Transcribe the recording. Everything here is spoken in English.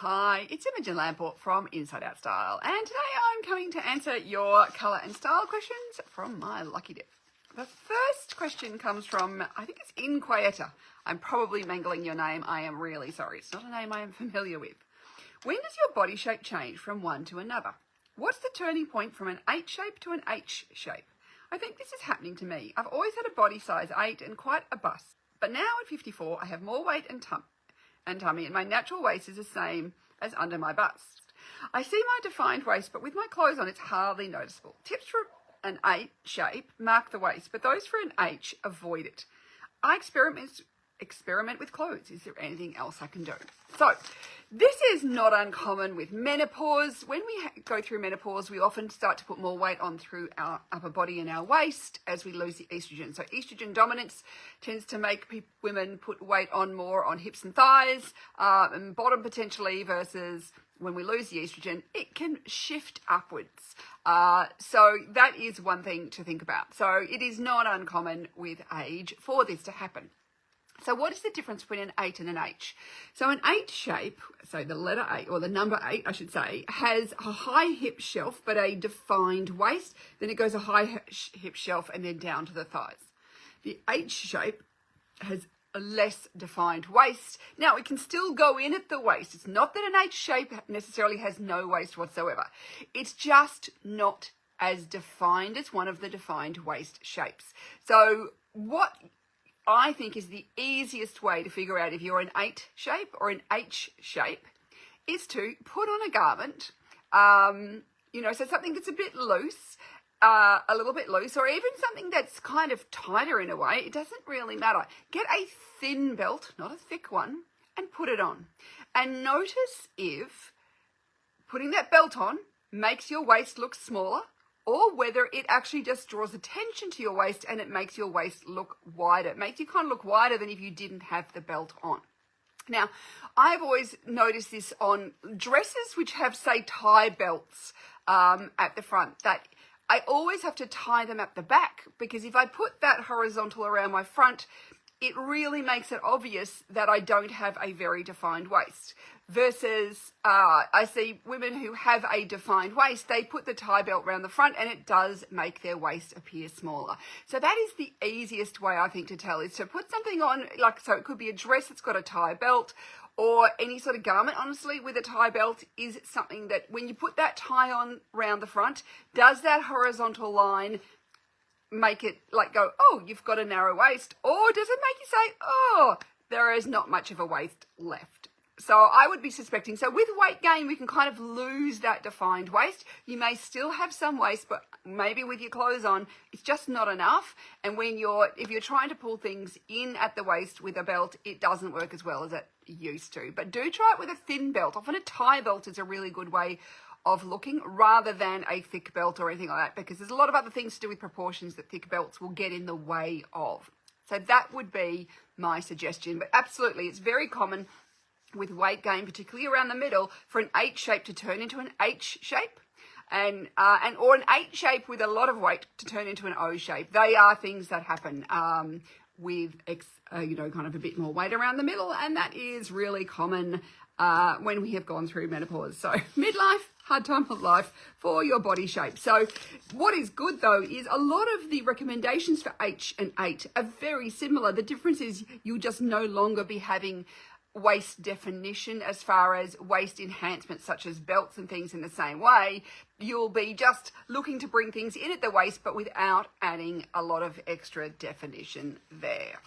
Hi, it's Imogen Lamport from Inside Out Style, and today I'm coming to answer your colour and style questions from my lucky dip. The first question comes from, I think it's Inquieta. I'm probably mangling your name. I am really sorry. It's not a name I am familiar with. When does your body shape change from one to another? What's the turning point from an 8 shape to an H shape? I think this is happening to me. I've always had a body size 8 and quite a bust, but now at 54 I have more weight and tummy, and my natural waist is the same as under my bust. I see my defined waist, but with my clothes on, it's hardly noticeable. Tips for an 8 shape: mark the waist, but those for an H, avoid it. I experiment with clothes. Is there anything else I can do? So this is not uncommon with menopause. When we go through menopause, we often start to put more weight on through our upper body and our waist as we lose the estrogen. So estrogen dominance tends to make women put weight on more on hips and thighs, and bottom potentially, versus when we lose the estrogen, it can shift upwards. So that is one thing to think about. So it is not uncommon with age for this to happen. So what is the difference between an 8 and an H? So an 8 shape, so the letter 8, or the number 8, I should say, has a high hip shelf but a defined waist. Then it goes a high hip shelf and then down to the thighs. The H shape has a less defined waist. Now, it can still go in at the waist. It's not that an H shape necessarily has no waist whatsoever. It's just not as defined as one of the defined waist shapes. So what I think is the easiest way to figure out if you're an 8 shape or an H shape is to put on a garment, so something that's a bit loose, a little bit loose, or even something that's kind of tighter in a way. It doesn't really matter. Get a thin belt, not a thick one, and put it on. And notice if putting that belt on makes your waist look smaller, or whether it actually just draws attention to your waist and it makes your waist look wider. It makes you kind of look wider than if you didn't have the belt on. Now, I've always noticed this on dresses which have, say, tie belts at the front, that I always have to tie them at the back, because if I put that horizontal around my front, it really makes it obvious that I don't have a very defined waist. Versus I see women who have a defined waist, they put the tie belt around the front and it does make their waist appear smaller. So that is the easiest way, I think, to tell, is to put something on, so it could be a dress that's got a tie belt, or any sort of garment, honestly, with a tie belt, is something that when you put that tie on around the front, does that horizontal line make it go, oh, you've got a narrow waist? Or does it make you say, oh, there is not much of a waist left? So I would be suspecting. So with weight gain, we can kind of lose that defined waist. You may still have some waist, but maybe with your clothes on, it's just not enough. And if you're trying to pull things in at the waist with a belt, it doesn't work as well as it used to. But do try it with a thin belt. Often a tie belt is a really good way of looking, rather than a thick belt or anything like that, because there's a lot of other things to do with proportions that thick belts will get in the way of. So that would be my suggestion. But absolutely, it's very common with weight gain, particularly around the middle, for an 8 shape to turn into an H shape, or an 8 shape with a lot of weight to turn into an O shape. They are things that happen with kind of a bit more weight around the middle, and that is really common when we have gone through menopause. So midlife, hard time of life for your body shape. So what is good, though, is a lot of the recommendations for H and 8 are very similar. The difference is you'll just no longer be having waist definition as far as waist enhancement, such as belts and things, in the same way. You'll be just looking to bring things in at the waist, but without adding a lot of extra definition there.